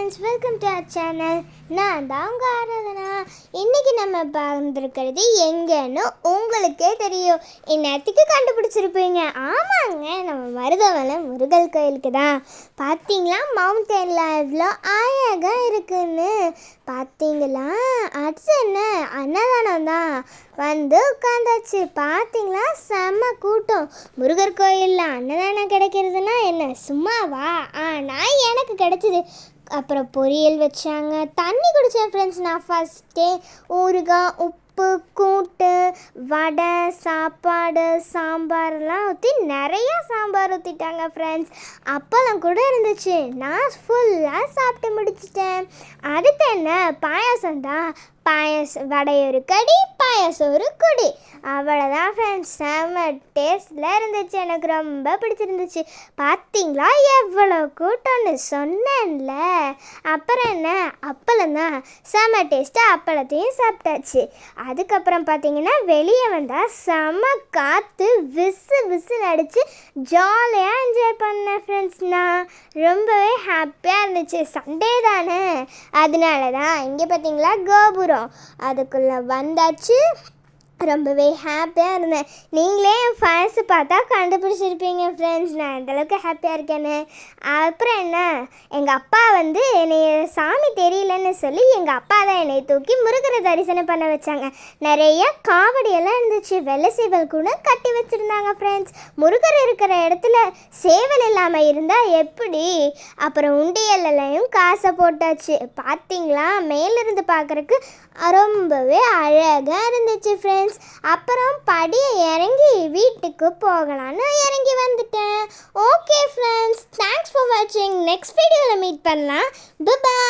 Friends, welcome to our channel. நான் தான் உங்கள் ஆராதனா. இன்றைக்கி நம்ம பார்த்துருக்கிறது எங்கன்னு உங்களுக்கே தெரியும். இந்நேரத்துக்கு கண்டுபிடிச்சிருப்பீங்க. ஆமாங்க, நம்ம மருதமலை முருகன் கோயிலுக்கு தான். பார்த்தீங்களா மவுண்டனில் எவ்வளோ அழகாக இருக்குன்னு பார்த்தீங்களா? அடுத்து என்ன, அன்னதானம் தான். வந்து உட்காந்தாச்சு. பார்த்தீங்களா, செம்ம கூட்டம். முருகர் கோயிலில் அன்னதானம் கிடைக்கிறதுனா என்ன சும்மாவா? ஆனால் எனக்கு கிடைச்சிது. அப்புறம் பொரியல் வச்சாங்க, தண்ணி குடித்தேன் ஃப்ரெண்ட்ஸ். நான் ஃபஸ்ட்டே ஊறுகாய், உப்பு, கூட்டு, வடை, சாப்பாடு, சாம்பார்லாம் ஊற்றி நிறையா சாம்பார் ஊற்றிட்டாங்க ஃப்ரெண்ட்ஸ். அப்பளம் கூட இருந்துச்சு. நான் ஃபுல்லாக சாப்பிட்டு முடிச்சிட்டேன். அடுத்து என்ன, பாயாசம் தான். வடை ஒரு கடி, பாயாசம் ஒரு குடி, அவ்வளோதான் ஃப்ரெண்ட்ஸ். செம்ம டேஸ்டில் இருந்துச்சு. எனக்கு ரொம்ப பிடிச்சிருந்துச்சு. பார்த்தீங்களா எவ்வளோ கூட்டம்னு சொன்னேன்ல. அப்புறம் என்ன, அப்பளம் தான். செம்ம டேஸ்ட்டாக அப்பளத்தையும் சாப்பிட்டாச்சு. அதுக்கப்புறம் பார்த்தீங்கன்னா வெளியே வந்தால் செம்ம காற்று, விசு அடித்து ஜாலியாக என்ஜாய் பண்ணேன் ஃப்ரெண்ட்ஸ். நான் ரொம்பவே ஹாப்பியாக இருந்துச்சு. சண்டே தானே, அதனால தான். இங்கே பார்த்தீங்களா கோபுரம், அதுக்குள்ளே வந்தாச்சு. ரொம்பவே ஹாப்பியாக இருந்தேன். நீங்களே என் ஃபேஸை பார்த்தா கண்டுபிடிச்சிருப்பீங்க ஃப்ரெண்ட்ஸ், நான் அந்தளவுக்கு ஹாப்பியாக இருக்கேன்னு. அப்புறம் என்ன, எங்கள் அப்பா வந்து என்னை சாமி தெரியலன்னு சொல்லி எங்கள் அப்பா தான் என்னை தூக்கி முருகரை தரிசனம் பண்ண வச்சாங்க. நிறைய காவடியெல்லாம் இருந்துச்சு. வெள்ளை சேவல் கூட கட்டி வச்சுருந்தாங்க ஃப்ரெண்ட்ஸ். முருகர் இருக்கிற இடத்துல சேவல் இல்லாமல் இருந்தால் எப்படி? அப்புறம் உண்டியல்லையும் காசை போட்டாச்சு. பார்த்தீங்களா, மேலிருந்து பார்க்குறக்கு ரொம்பவே அழகாக இருந்துச்சு ஃப்ரெண்ட்ஸ். அப்புறம் படியை இறங்கி வீட்டுக்கு போகலான்னு இறங்கி வந்துட்டேன். ஓகே ஃப்ரெண்ட்ஸ், தேங்க்ஸ் ஃபார் வாட்சிங். நெக்ஸ்ட் வீடியோவில் மீட் பண்ணலாம். பாய்.